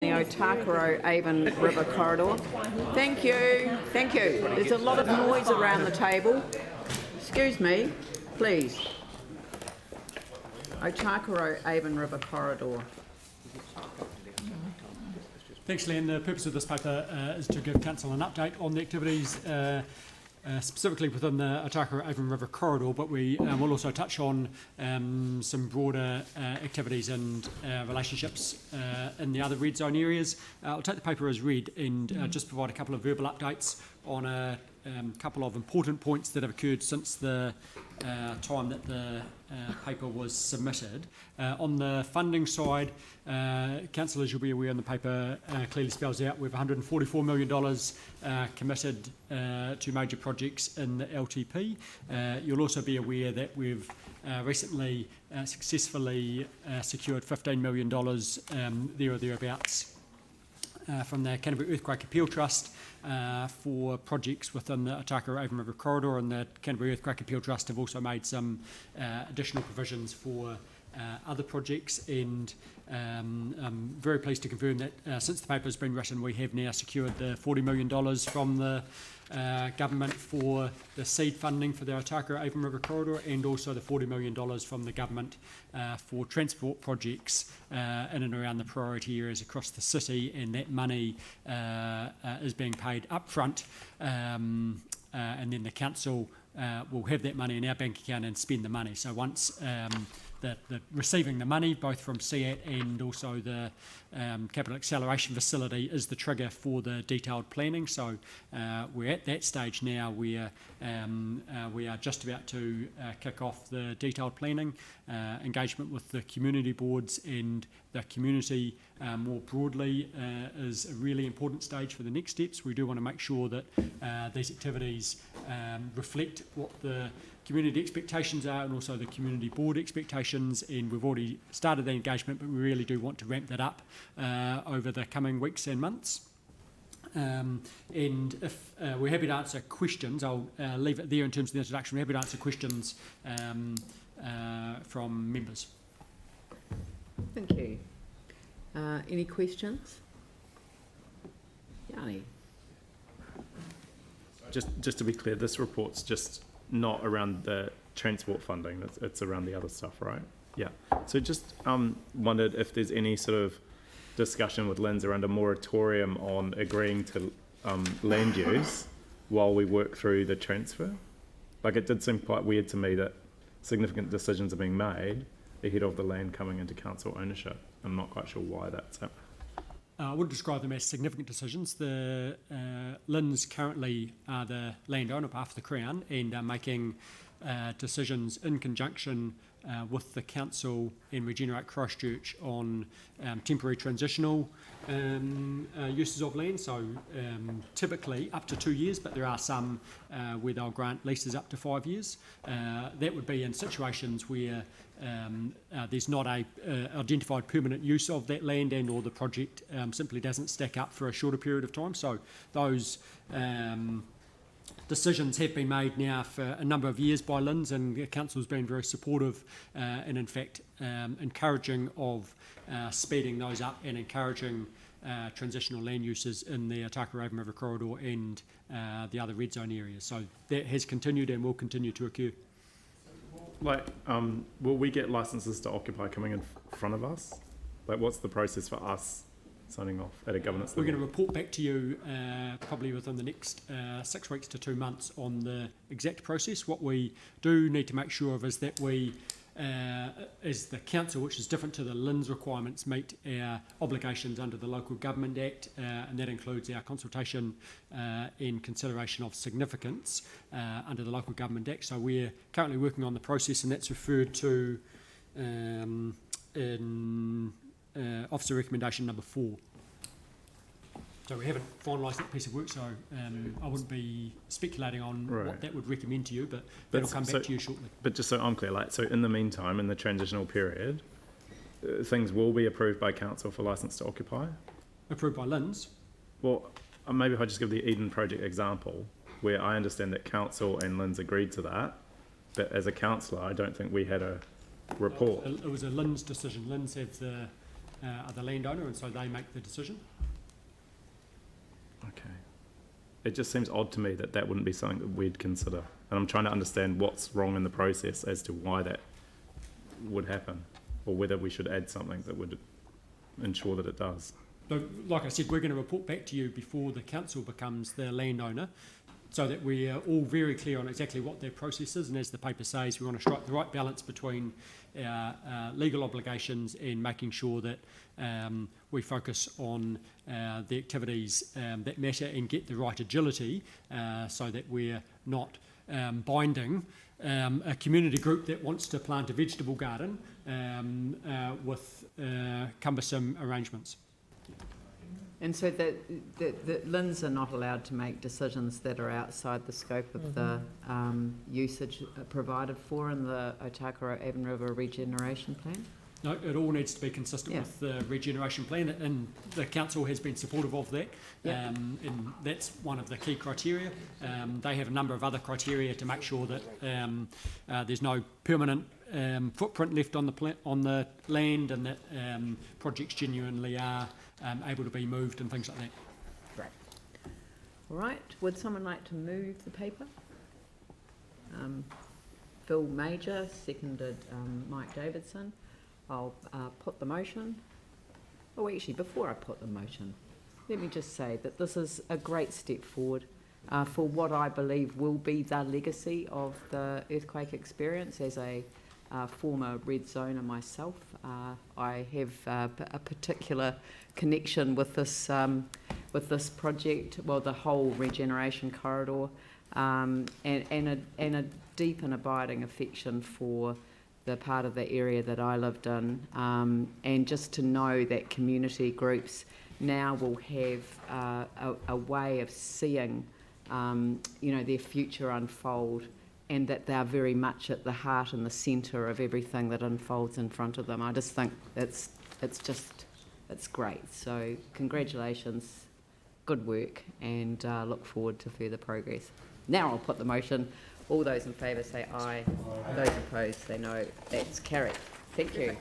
The Otakaro Avon River Corridor. Thank you. Thank you. There's a lot of noise around the table. Excuse me, please. Otakaro Avon River Corridor. Thanks, Len. The purpose of this paper is to give Council an update on the activities specifically within the Otakaro Avon River Corridor, but we will also touch on some broader activities and relationships in the other red zone areas. I'll take the paper as read and just provide a couple of verbal updates on a couple of important points that have occurred since the time that the paper was submitted. On the funding side, Council, as you'll be aware in the paper, clearly spells out we have $144 million committed to major projects in the LTP. You'll also be aware that we've recently successfully secured $15 million there or thereabouts from the Canterbury Earthquake Appeal Trust for projects within the Otakaro Avon River Corridor, and the Canterbury Earthquake Appeal Trust have also made some additional provisions for other projects, and I'm very pleased to confirm that since the paper has been written, we have now secured the $40 million from the government for the seed funding for the Otakaro Avon River Corridor, and also the $40 million from the government for transport projects in and around the priority areas across the city, and that money is being paid upfront, and then the council will have that money in our bank account and spend the money. So once the receiving the money, both from CEAT and also the Capital Acceleration Facility, is the trigger for the detailed planning. So we're at that stage now where we are just about to kick off the detailed planning. Engagement with the community boards and the community more broadly is a really important stage for the next steps. We do want to make sure that these activities reflect what the community expectations are and also the community board expectations, and we've already started the engagement, but we really do want to ramp that up over the coming weeks and months. And if we're happy to answer questions, I'll leave it there in terms of the introduction. We're happy to answer questions from members. Thank you. Any questions? Yanni. Just to be clear, this report's just not around the transport funding, it's around the other stuff, right? Yeah. So just wondered if there's any sort of discussion with Linz around a moratorium on agreeing to land use while we work through the transfer. Like, it did seem quite weird to me that significant decisions are being made ahead of the land coming into council ownership. I'm not quite sure why that's happening. I would describe them as significant decisions. The Linz currently are the landowner on behalf of the Crown and are making decisions in conjunction with the council and Regenerate Christchurch on temporary transitional uses of land. So typically up to 2 years, but there are some where they'll grant leases up to 5 years. That would be in situations where there's not a identified permanent use of that land, and or the project simply doesn't stack up for a shorter period of time. So those decisions have been made now for a number of years by Linz, and the council's been very supportive and in fact encouraging of speeding those up and encouraging transitional land uses in the Otakaro Avon River Corridor and the other red zone areas. So that has continued and will continue to occur. Like, will we get licenses to occupy coming in front of us? Like, what's the process for us signing off at a governance level? We're going to report back to you probably within the next 6 weeks to 2 months on the exact process. What we do need to make sure of is that we, as the council, which is different to the Linz requirements, meet our obligations under the Local Government Act, and that includes our consultation and consideration of significance under the Local Government Act. So we're currently working on the process, and that's referred to in Officer Recommendation number 4. So we haven't finalised that piece of work, so I wouldn't be speculating on what that would recommend to you, but that'll come back to you shortly. But just so I'm clear, like, so in the meantime, in the transitional period, things will be approved by council for licence to occupy? Approved by Linz? Well, maybe if I just give the Eden project example, where I understand that council and Linz agreed to that, but as a councillor, I don't think we had a report. It was a Linz decision. Linz have the are the landowner, and so they make the decision. Okay. It just seems odd to me that that wouldn't be something that we'd consider. And I'm trying to understand what's wrong in the process as to why that would happen, or whether we should add something that would ensure that it does. So, like I said, we're going to report back to you before the council becomes the landowner, so that we are all very clear on exactly what their process is. And as the paper says, we want to strike the right balance between our legal obligations and making sure that we focus on the activities that matter and get the right agility, so that we're not binding a community group that wants to plant a vegetable garden with cumbersome arrangements. And so that LINs are not allowed to make decisions that are outside the scope of the usage provided for in the Otakaro Avon River Regeneration Plan? No, it all needs to be consistent with the regeneration plan, and the council has been supportive of that, and that's one of the key criteria. They have a number of other criteria to make sure that there's no permanent footprint left on the land, and that projects genuinely are able to be moved and things like that. Great. All right, would someone like to move the paper? Phil Major, seconded Mike Davidson. I'll put the motion. Oh, actually, before I put the motion, let me just say that this is a great step forward for what I believe will be the legacy of the earthquake experience. As a former red zoner myself, I have a particular connection with this project, well, the whole regeneration corridor, and a deep and abiding affection for the part of the area that I lived in, and just to know that community groups now will have a way of seeing, their future unfold, and that they're very much at the heart and the centre of everything that unfolds in front of them. I just think it's great. So congratulations, good work, and look forward to further progress. Now I'll put the motion. All those in favour say aye. Those opposed say no. That's carried. Thank you.